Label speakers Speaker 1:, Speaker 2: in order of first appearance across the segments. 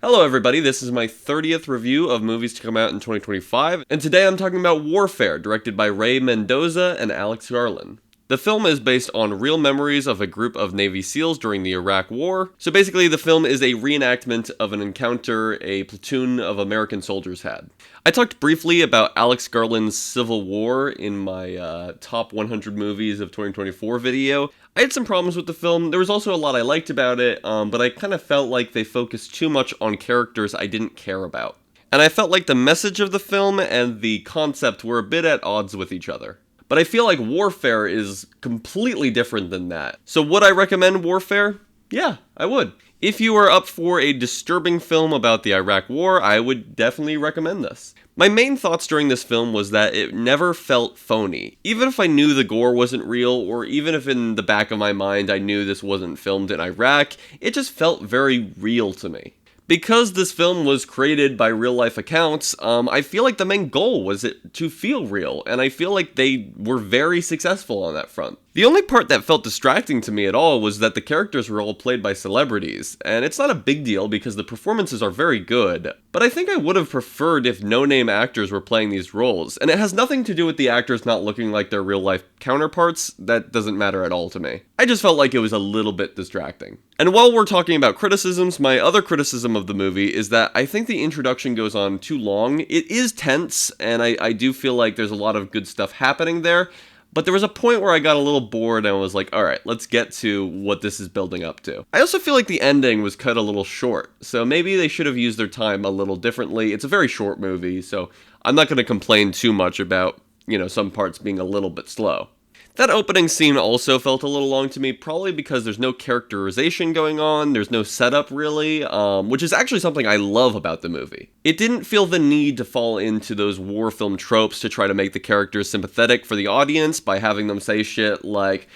Speaker 1: Hello everybody, this is my 30th review of movies to come out in 2025, and today I'm talking about Warfare, directed by Ray Mendoza and Alex Garland. The film is based on real memories of a group of Navy SEALs during the Iraq War. So basically, the film is a reenactment of an encounter a platoon of American soldiers had. I talked briefly about Alex Garland's Civil War in my top 100 movies of 2024 video. I had some problems with the film. There was also a lot I liked about it, but I kind of felt like they focused too much on characters I didn't care about. And I felt like the message of the film and the concept were a bit at odds with each other. But I feel like Warfare is completely different than that. So would I recommend Warfare? Yeah, I would. If you are up for a disturbing film about the Iraq War, I would definitely recommend this. My main thoughts during this film was that it never felt phony. Even if I knew the gore wasn't real, or even if in the back of my mind I knew this wasn't filmed in Iraq, it just felt very real to me. Because this film was created by real-life accounts, I feel like the main goal was it to feel real, and I feel like they were very successful on that front. The only part that felt distracting to me at all was that the characters were all played by celebrities, and it's not a big deal because the performances are very good, but I think I would have preferred if no-name actors were playing these roles, and it has nothing to do with the actors not looking like their real-life counterparts. That doesn't matter at all to me. I just felt like it was a little bit distracting. And while we're talking about criticisms, my other criticism of the movie is that I think the introduction goes on too long. It is tense, and I do feel like there's a lot of good stuff happening there, but there was a point where I got a little bored and was like, alright, let's get to what this is building up to. I also feel like the ending was cut a little short, so maybe they should have used their time a little differently. It's a very short movie, so I'm not going to complain too much about, some parts being a little bit slow. That opening scene also felt a little long to me, probably because there's no characterization going on, there's no setup really, which is actually something I love about the movie. It didn't feel the need to fall into those war film tropes to try to make the characters sympathetic for the audience by having them say shit like,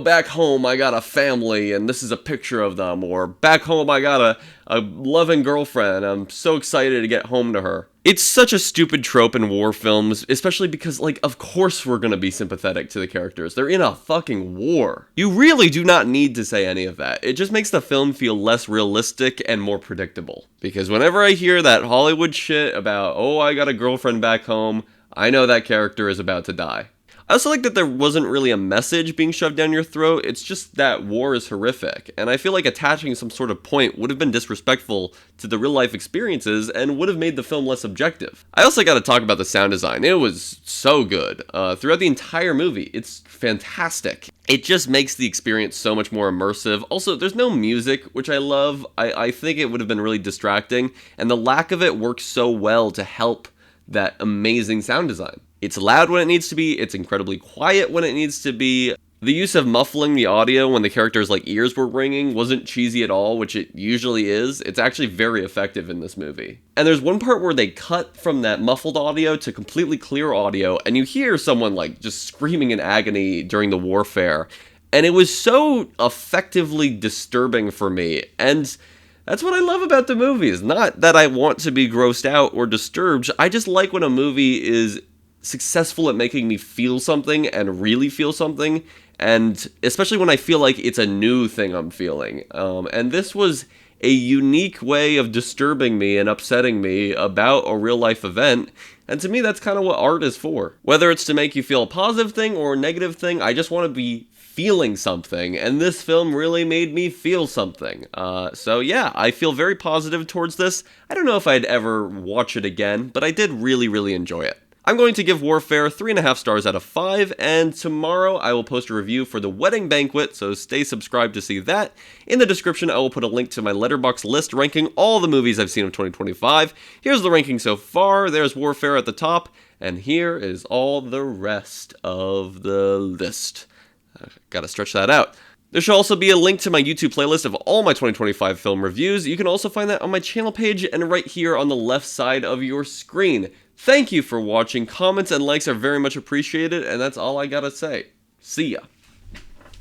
Speaker 1: back home I got a family and this is a picture of them, or back home I got a loving girlfriend, I'm so excited to get home to her. It's such a stupid trope in war films, especially because, of course we're gonna be sympathetic to the characters. They're in a fucking war. You really do not need to say any of that. It just makes the film feel less realistic and more predictable. Because whenever I hear that Hollywood shit about, oh, I got a girlfriend back home, I know that character is about to die. I also like that there wasn't really a message being shoved down your throat, it's just that war is horrific, and I feel like attaching some sort of point would have been disrespectful to the real-life experiences and would have made the film less objective. I also gotta talk about the sound design. It was so good. Throughout the entire movie, it's fantastic. It just makes the experience so much more immersive. Also, there's no music, which I love. I think it would have been really distracting, and the lack of it works so well to help that amazing sound design. It's loud when it needs to be, it's incredibly quiet when it needs to be. The use of muffling the audio when the characters' ears were ringing wasn't cheesy at all, which it usually is. It's actually very effective in this movie. And there's one part where they cut from that muffled audio to completely clear audio, and you hear someone just screaming in agony during the warfare. And it was so effectively disturbing for me, and that's what I love about the movie. It's not that I want to be grossed out or disturbed, I just like when a movie is successful at making me feel something and really feel something, and especially when I feel like it's a new thing I'm feeling. And this was a unique way of disturbing me and upsetting me about a real life event, and to me that's kind of what art is for. Whether it's to make you feel a positive thing or a negative thing, I just want to be feeling something, and this film really made me feel something. So yeah, I feel very positive towards this. I don't know if I'd ever watch it again, but I did really, really enjoy it. I'm going to give Warfare 3.5 stars out of 5, and tomorrow I will post a review for The Wedding Banquet, so stay subscribed to see that. In the description, I will put a link to my Letterboxd list ranking all the movies I've seen of 2025. Here's the ranking so far. There's Warfare at the top, and here is all the rest of the list. Gotta stretch that out. There should also be a link to my YouTube playlist of all my 2025 film reviews. You can also find that on my channel page and right here on the left side of your screen. Thank you for watching. Comments and likes are very much appreciated, and that's all I gotta say. See ya.